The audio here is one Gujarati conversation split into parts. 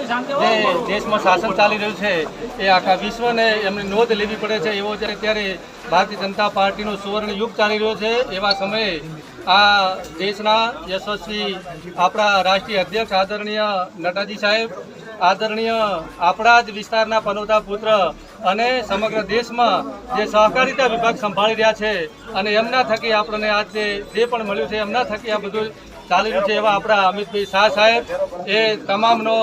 જે દેશમાં શાસન ચાલી રહ્યું છે એ આખા વિશ્વને એમની નોંધ લેવી પડે છે એવો ત્યારે ભારતીય જનતા પાર્ટીનો સુવર્ણ યુગ ચાલી રહ્યો છે એવા સમયે આ દેશના યશસ્વી આપણા રાષ્ટ્રીય અધ્યક્ષ આદરણીય નડ્ડાજી સાહેબ, આદરણીય આપણા જ વિસ્તારના પનોતા પુત્ર અને સમગ્ર દેશમાં જે સહકારિતા વિભાગ સંભાળી રહ્યા છે અને એમના થકી આપણને આજ જે પણ મળ્યું છે એમના થકી આ બધું ચાલી રહ્યું છે એવા આપણા અમિતભાઈ શાહ સાહેબ એ તમામનો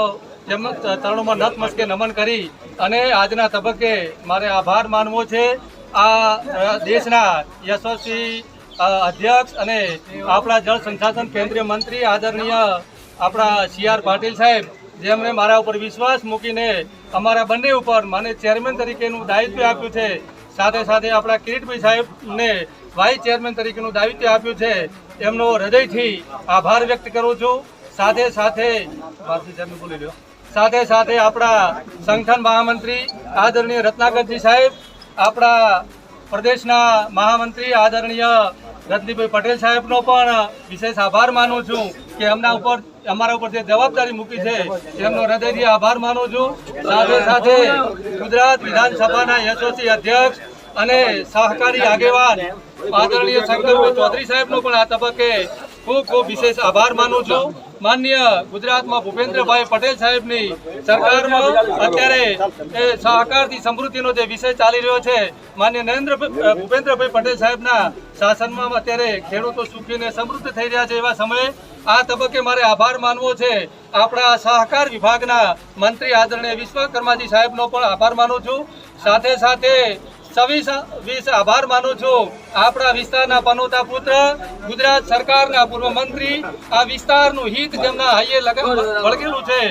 તરુણમાં નતમસ્કે નમન કરી અને આજના તબક્કે મારે આભાર માનવો છે આ દેશના યશસ્વી અધ્યક્ષ અને આપણા જળ સંસાધન કેન્દ્રીય મંત્રી આદરણીય આપણા CR પાટીલ સાહેબ, જેમણે મારા ઉપર વિશ્વાસ મૂકીને અમારા બંને ઉપર મને ચેરમેન તરીકેનું દાયિત્વ આપ્યું છે, સાથે સાથે આપણા કિરીટભાઈ સાહેબને વાઇસ ચેરમેન તરીકેનું દાયિત્વ આપ્યું છે, એમનો હૃદયથી આભાર વ્યક્ત કરું છું। સાથે સાથે આપણા સંગઠન મહામંત્રી આદરણીય રત્નાકરજી સાહેબ, આપણા પ્રદેશના મહામંત્રી આદરણીય રજનીભાઈ પટેલ સાહેબનો પણ વિશેષ આભાર માનું છું કે અમારા ઉપર જે જવાબદારી મૂકી છે એમનો હૃદયથી આભાર માનું છું। સાથે સાથે ગુજરાત વિધાનસભાના યશસ્વી અધ્યક્ષ અને સહકારી આગેવાન આદરણીય શંકરભાઈ ચૌધરી સાહેબનો પણ આ તબક્કે ખૂબ વિશેષ આભાર માનું છું। માનનીય ગુજરાતમાં ભૂપેન્દ્રભાઈ પટેલ સાહેબની સરકારમાં અત્યારે સહકારથી સમૃદ્ધિનો જે વિષય ચાલી રહ્યો છે, માનનીય ભૂપેન્દ્રભાઈ પટેલ સાહેબના શાસનમાં અત્યારે ખેડૂતો સુખી અને સમૃદ્ધ થઈ રહ્યા છે એવા સમયે આ તબક્કે મારે આભાર માનવો છે આપણા સહકાર વિભાગના મંત્રી આદરણીય વિશ્વકર્માજી સાહેબનો પણ આભાર માનું છું। સાથે સાથે આભાર માનું છું આપણા વિસ્તારના પનોતા પુત્ર, ગુજરાત સરકારના પૂર્વ મંત્રી, આ વિસ્તારનું હિત જેમના હૈયે વળગેલું છે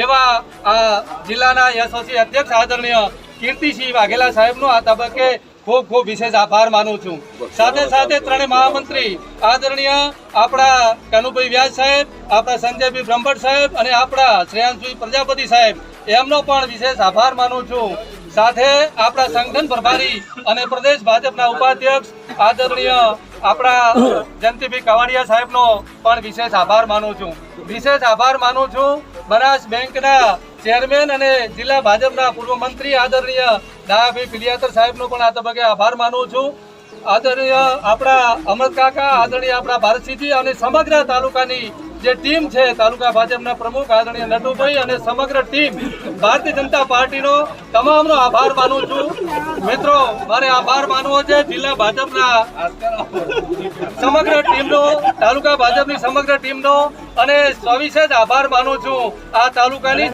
એવા આ જિલ્લાના યશસ્વી અધ્યક્ષ આદરણીય કીર્તિસિંહ વાઘેલા સાહેબનો આ તબક્કે ખૂબ વિશેષ આભાર માનું છું। સાથે સાથે ત્રણેય મહામંત્રી આદરણીય આપણા કનુભાઈ વ્યાસ સાહેબ, આપણા સંજયભાઈ બ્રહ્મભટ્ટ સાહેબ અને આપણા શ્રેયાંશભાઈ પ્રજાપતિ સાહેબ, એમનો પણ વિશેષ આભાર માનું છું। સાથે આપણા સંગઠન પ્રભારી અને પ્રદેશ ભાજપના ઉપાધ્યક્ષ આદરણીય આપણા જયંતિભાઈ કવાડિયા સાહેબનો પણ વિશેષ આભાર માનું છું। વિશેષ આભાર માનું છું બનાસ બેંકના ચેરમેન અને જિલ્લા ભાજપના પૂર્વ મંત્રી આદરણીય દાયાભાઈ પિલિયાતર સાહેબનો પણ આ તબક્કે આભાર માનું છું। આદરણીય આપણા અમર કાકા, આદરણીય આપણા ભારતસિંહજી અને સમગ્ર તાલુકાની જે ટીમ છે, તાલુકા ભાજપના પ્રમુખ આદરણીય નટુભાઈ અને સમગ્ર ટીમ ભારતીય જનતા પાર્ટીનો તમામનો આભાર માનું છું। મિત્રો, મારે આભાર માનવો છે જિલ્લા ભાજપના સમગ્ર ટીમનો, તાલુકા ભાજપની સમગ્ર ટીમનો અને સવિશેષ આભાર માનું છું આ તાલુકાની